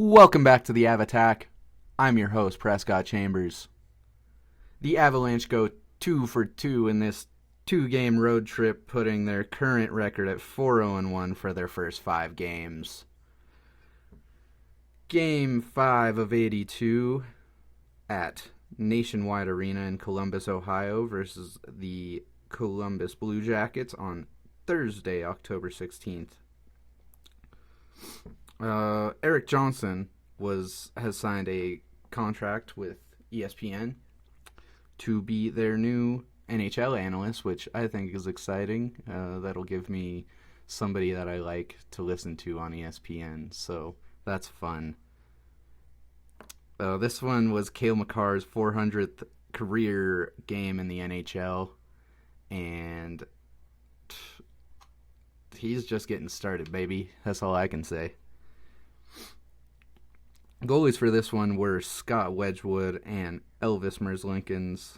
Welcome back to the Avattack. I'm your host, Prescott Chambers. The Avalanche go 2 for 2 in this two-game road trip, putting their current record at 4-0-1 for their first 5 games. Game 5 of 82 at Nationwide Arena in Columbus, Ohio versus the Columbus Blue Jackets on Thursday, October 16th. Eric Johnson has signed a contract with ESPN to be their new NHL analyst, which I think is exciting. That'll give me somebody that I like to listen to on ESPN, so that's fun. This one was Cale Makar's 400th career game in the NHL, and he's just getting started, baby. That's all I can say. Goalies for this one were Scott Wedgwood and Elvis Merzlikins.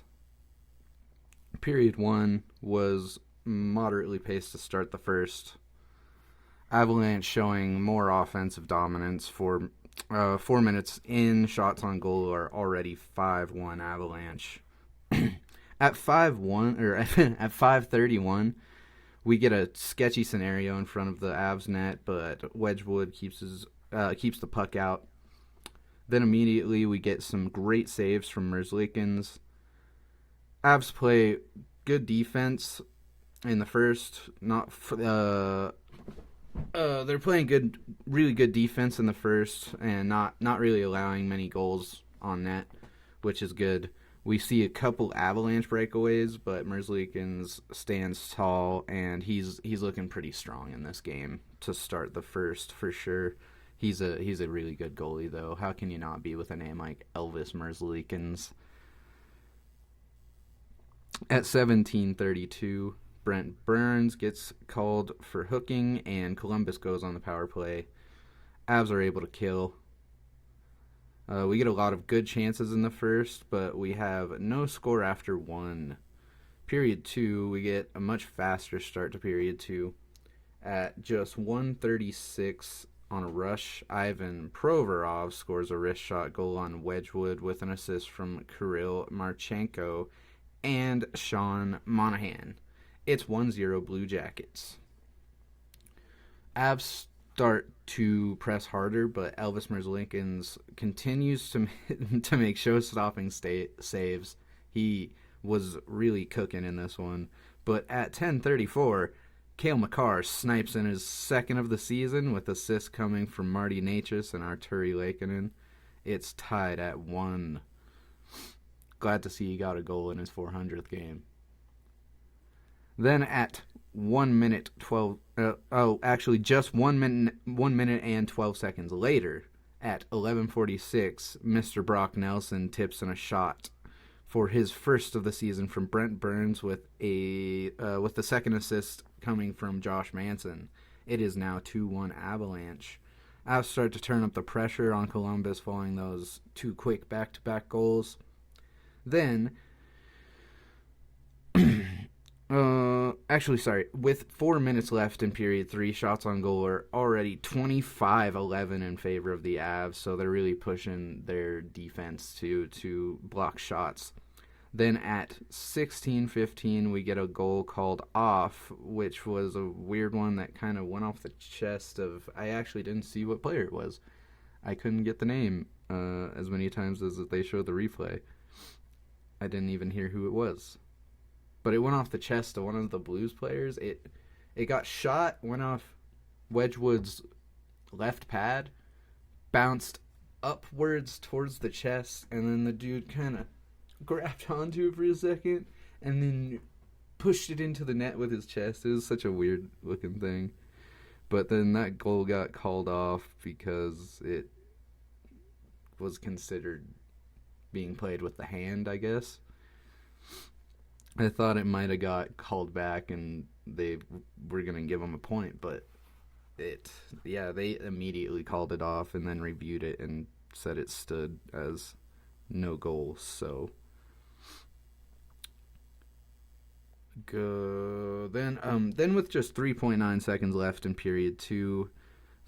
Period 1 was moderately paced to start the first. Avalanche showing more offensive dominance for 4 minutes in. Shots on goal are already 5-1 Avalanche. At 5-1 or at 5:31, we get a sketchy scenario in front of the Avs net, but Wedgwood keeps the puck out. Then immediately we get some great saves from Merzlikins. Avs play good defense in the first. They're playing really good defense in the first, and not really allowing many goals on net, which is good. We see a couple Avalanche breakaways, but Merzlikins stands tall, and he's looking pretty strong in this game to start the first for sure. He's a really good goalie, though. How can you not be with a name like Elvis Merzlikins? At 17:32, Brent Burns gets called for hooking, and Columbus goes on the power play. Avs are able to kill. We get a lot of good chances in the first, but we have no score after 1. Period 2, we get a much faster start to period 2. At just 1:36 on a rush, Ivan Provorov scores a wrist shot goal on Wedgwood with an assist from Kirill Marchenko and Sean Monahan. It's 1-0 Blue Jackets. Avs start to press harder, but Elvis Merzlikins continues to make show-stopping saves. He was really cooking in this one. But at 10:34, Cale Makar snipes in his second of the season with assists coming from Marty Necas and Arturi Lekkinen. It's tied at 1. Glad to see he got a goal in his 400th game. Then at 1 minute 12, just 1 minute and 12 seconds later, at 11:46, Mr. Brock Nelson tips in a shot for his first of the season from Brent Burns with the second assist coming from Josh Manson. It is now 2-1 Avalanche. Avs start to turn up the pressure on Columbus following those 2 quick back-to-back goals. Then, with 4 minutes left in period 3, shots on goal are already 25-11 in favor of the Avs, so they're really pushing their defense to block shots. Then at 16:15, we get a goal called off, which was a weird one that kind of went off the chest of... I actually didn't see what player it was. I couldn't get the name as many times as they showed the replay. I didn't even hear who it was. But it went off the chest of one of the Blues players. It got shot, went off Wedgwood's left pad, bounced upwards towards the chest, and then the dude kind of grabbed onto it for a second and then pushed it into the net with his chest. It was such a weird looking thing. But then that goal got called off because it was considered being played with the hand, I guess. I thought it might have got called back and they were going to give him a point, but they immediately called it off and then reviewed it and said it stood as no goal. So then with just 3.9 seconds left in period 2,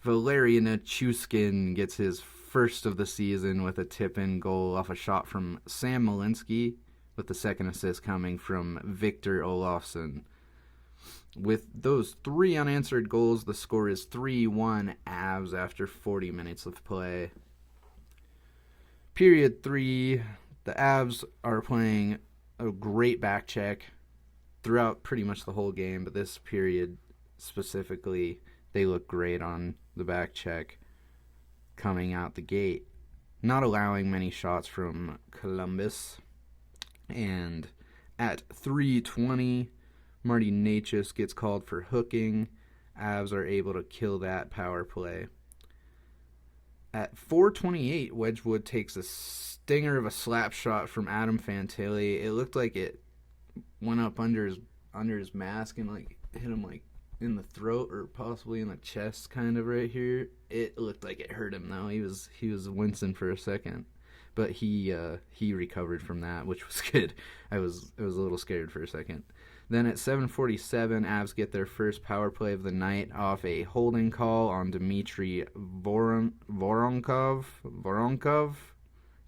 Valerian Nichushkin gets his first of the season with a tip-in goal off a shot from Sam Malinsky, with the second assist coming from Victor Olofsson. With those 3 unanswered goals, the score is 3-1 Avs after 40 minutes of play. Period 3, the Avs are playing a great back check throughout pretty much the whole game, but this period specifically, they look great on the back check coming out the gate, not allowing many shots from Columbus. And at 3:20, Marty Necas gets called for hooking. Avs are able to kill that power play. At 4:28, Wedgwood takes a stinger of a slap shot from Adam Fantilli. It looked like it went up under his mask and like hit him like in the throat or possibly in the chest, kind of right here. It looked like it hurt him though. He was wincing for a second, but he recovered from that, which was good. I was a little scared for a second. Then at 7:47, Avs get their first power play of the night off a holding call on Dmitry Voronkov.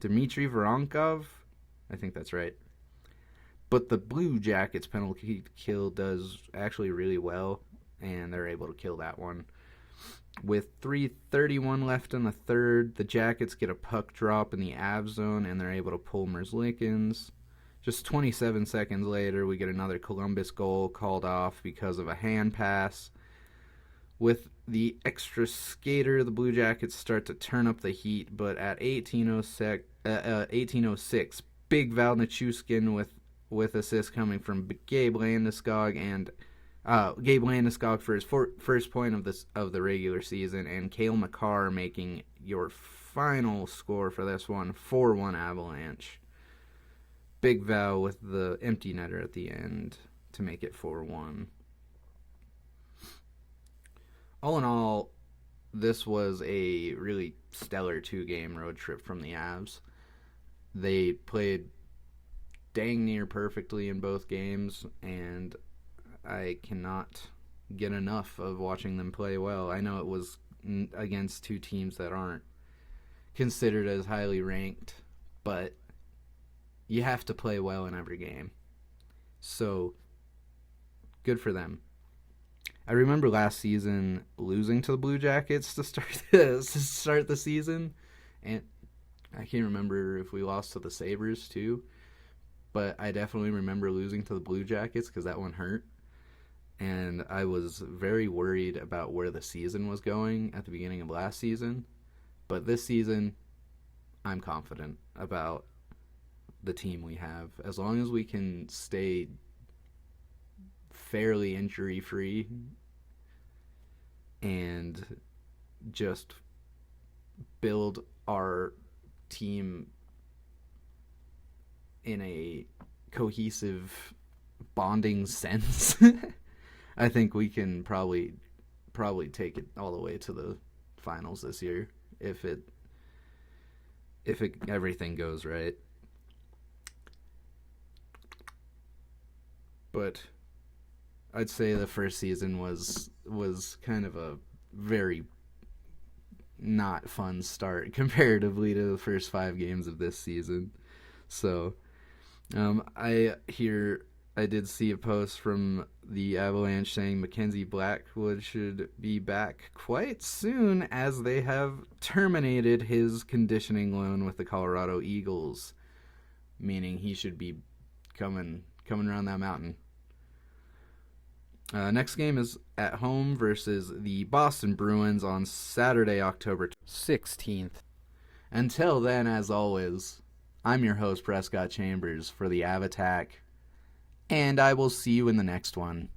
Dmitry Voronkov? I think that's right. But the Blue Jackets penalty kill does actually really well, and they're able to kill that one. With 3:31 left in the third, the Jackets get a puck drop in the Avs zone, and they're able to pull Merzlikins. Just 27 seconds later, we get another Columbus goal called off because of a hand pass. With the extra skater, the Blue Jackets start to turn up the heat, but at 18:06, Big Val Nichushkin with assist coming from Gabe Landeskog and Gabe Landeskog for his first point of the regular season, and Cale Makar making your final score for this one, 4-1 Avalanche. Big Val with the empty netter at the end to make it 4-1. All in all, this was a really stellar 2-game road trip from the Avs. They played dang near perfectly in both games, and I cannot get enough of watching them play well. I know it was against 2 teams that aren't considered as highly ranked, but you have to play well in every game. So, good for them. I remember last season losing to the Blue Jackets to start the season, and I can't remember if we lost to the Sabres too, but I definitely remember losing to the Blue Jackets because that one hurt, and I was very worried about where the season was going at the beginning of last season, but this season, I'm confident about the team we have. As long as we can stay fairly injury-free and just build our team in a cohesive bonding sense, I think we can probably take it all the way to the finals this year if everything goes right. But I'd say the first season was kind of a very not fun start comparatively to the first 5 games of this season. So I did see a post from the Avalanche saying Mackenzie Blackwood should be back quite soon as they have terminated his conditioning loan with the Colorado Eagles, meaning he should be coming around that mountain. Next game is at home versus the Boston Bruins on Saturday, October 16th. Until then, as always, I'm your host, Prescott Chambers, for the Av Attack, and I will see you in the next one.